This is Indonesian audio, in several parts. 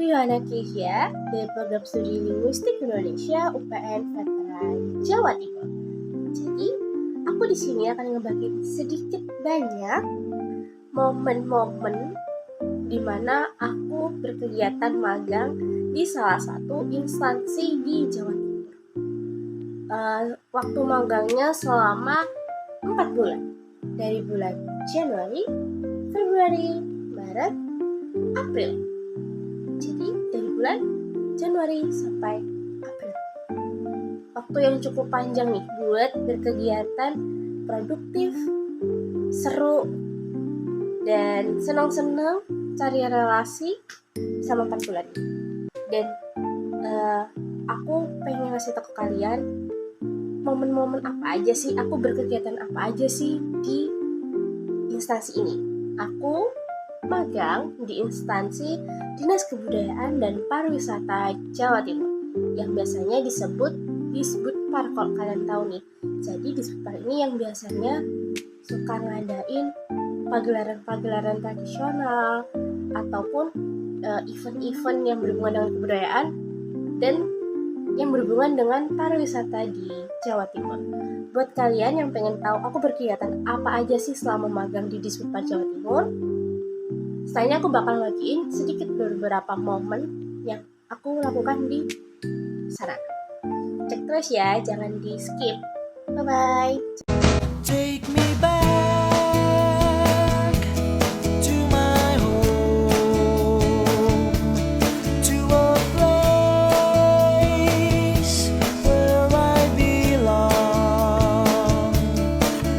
Yuhana Keisha dari Program Studi Linguistik Indonesia UPN Veteran Jawa Timur. Jadi, aku di sini akan ngebagi sedikit banyak momen-momen di mana aku berkegiatan magang di salah satu instansi di Jawa Timur. Waktu magangnya selama 4 bulan, dari bulan Januari, Februari, Maret, April. Jadi dari bulan Januari sampai April. Waktu yang cukup panjang nih buat berkegiatan produktif, seru, dan senang-senang cari relasi sama 4 bulan. Dan aku pengen ngasih tau ke kalian momen-momen apa aja sih, aku berkegiatan apa aja sih di instansi ini. Aku magang di instansi Dinas Kebudayaan dan Pariwisata Jawa Timur yang biasanya disebut Disbudpar, kalau kalian tahu nih. Jadi Disbudpar ini yang biasanya suka ngadain pagelaran-pagelaran tradisional ataupun event-event yang berhubungan dengan kebudayaan dan yang berhubungan dengan pariwisata di Jawa Timur. Buat kalian yang pengen tahu aku berkegiatan apa aja sih selama magang di Disbudpar Jawa Timur, setelahnya aku bakal bagiin sedikit beberapa momen yang aku lakukan di sana. Cek terus ya, jangan di skip. Bye-bye. Take me back to my home, to a place where I belong.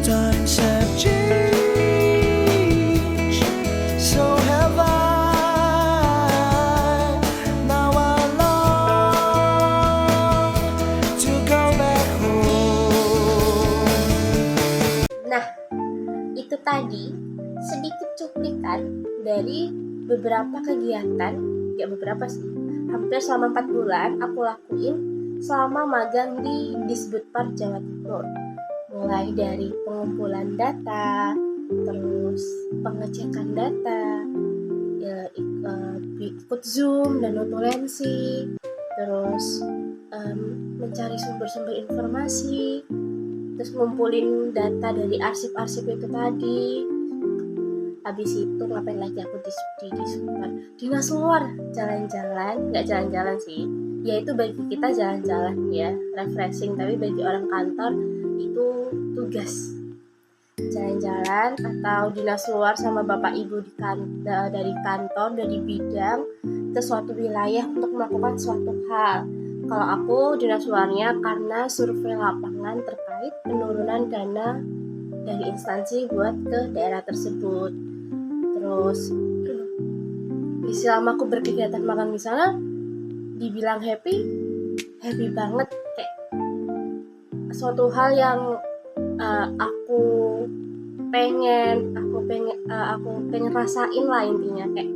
Times have changed, so have I. Now I long to go back home. Nah, itu tadi sedikit cuplikan dari beberapa kegiatan, ya beberapa sih, hampir selama 4 bulan aku lakuin selama magang di Disbudpar Jawa Timur. Mulai dari pengumpulan data, terus pengecekan data, ikut Zoom dan notulensi, terus mencari sumber-sumber informasi, terus ngumpulin data dari arsip-arsip itu tadi. Habis itu ngapain lagi aku di Disbudpar? Dinas luar, jalan-jalan, nggak jalan-jalan sih, yaitu bagi kita jalan-jalan ya, refreshing, tapi bagi orang kantor itu tugas. Jalan-jalan atau dinas luar sama bapak ibu dari kantor, dari bidang ke suatu wilayah untuk melakukan suatu hal. Kalau aku dinas luarnya karena survei lapangan terkait penurunan dana dari instansi buat ke daerah tersebut. Terus selama aku berkegiatan magang di sana, dibilang happy banget, kayak suatu hal yang aku pengen rasain lah intinya. Kayak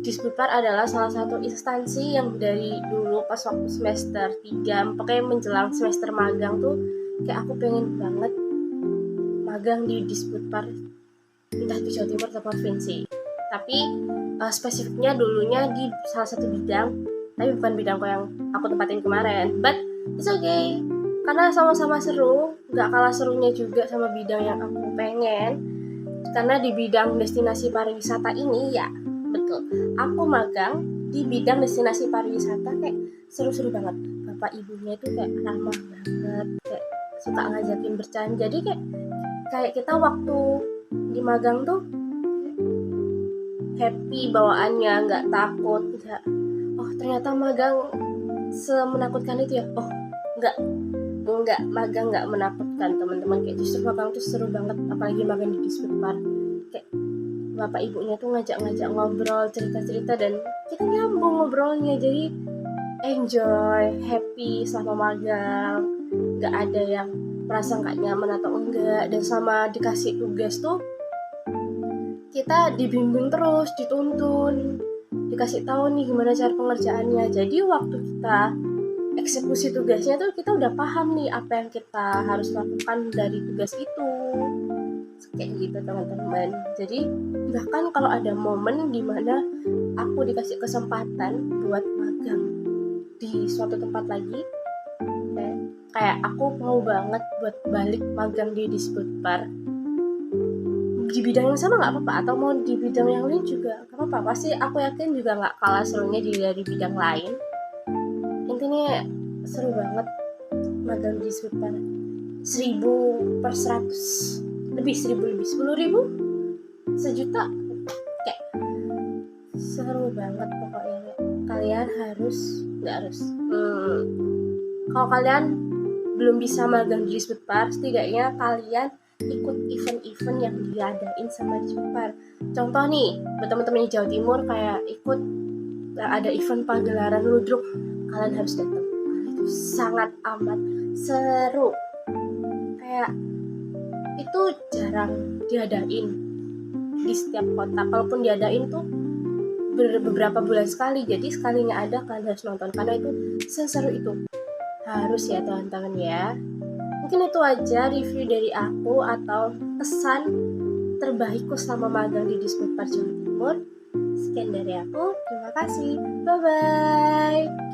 Disbudpar adalah salah satu instansi yang dari dulu pas waktu semester 3, pokoknya menjelang semester magang tuh kayak aku pengen banget magang di Disbudpar, entah di Jawa Timur atau provinsi. Tapi spesifiknya dulunya di salah satu bidang, tapi bukan bidangku yang aku tempatin kemarin. But it's okay, karena sama-sama seru, gak kalah serunya juga sama bidang yang aku pengen. Karena di bidang destinasi pariwisata ini ya, betul, aku magang di bidang destinasi pariwisata, kayak seru-seru banget. Bapak ibunya itu kayak ramah banget, kayak suka ngajakin bercanda. Jadi kayak kita waktu di magang tuh happy bawaannya, nggak takut, ternyata magang semenakutkan itu ya. Enggak, magang nggak menakutkan teman-teman, kayak justru magang tuh seru banget, apalagi magang di Disbudpar. Kayak bapak ibunya tuh ngajak-ngajak ngobrol, cerita-cerita, dan kita nyambung ngobrolnya, jadi enjoy, happy selama magang, nggak ada yang merasa nggak nyaman atau enggak. Dan sama dikasih tugas tuh kita dibimbing terus, dituntun, dikasih tahu nih gimana cara pengerjaannya. Jadi waktu kita eksekusi tugasnya tuh kita udah paham nih apa yang kita harus lakukan dari tugas itu. Kayak gitu teman-teman. Jadi bahkan kalau ada momen dimana aku aku dikasih kesempatan buat magang di suatu tempat lagi, kayak aku mau banget buat balik magang di Disputper di bidang yang sama nggak apa-apa, atau mau di bidang yang lain juga nggak apa-apa. Pasti aku yakin juga nggak kalah serunya dari bidang lain. Intinya seru banget magang di Disputper. 1000 per 100 lebih, 1000 lebih, 10.000 sejuta, kayak seru banget pokoknya. Kalian kalau kalian belum bisa magang di Disputper, setidaknya kalian ikut event-event yang diadain sama Disputper. Contoh nih, buat teman-teman di Jawa Timur kayak ikut ada event pagelaran ludruk, kalian harus datang. Itu sangat amat seru. Kayak itu jarang diadain di setiap kota. Kalaupun diadain tuh beberapa bulan sekali. Jadi sekalinya ada kalian harus nonton karena itu seseru itu. Harus ya teman-teman ya. Mungkin itu aja review dari aku atau kesan terbaikku selama magang di Disputper Jawa Timur. Sekian dari aku. Terima kasih. Bye bye.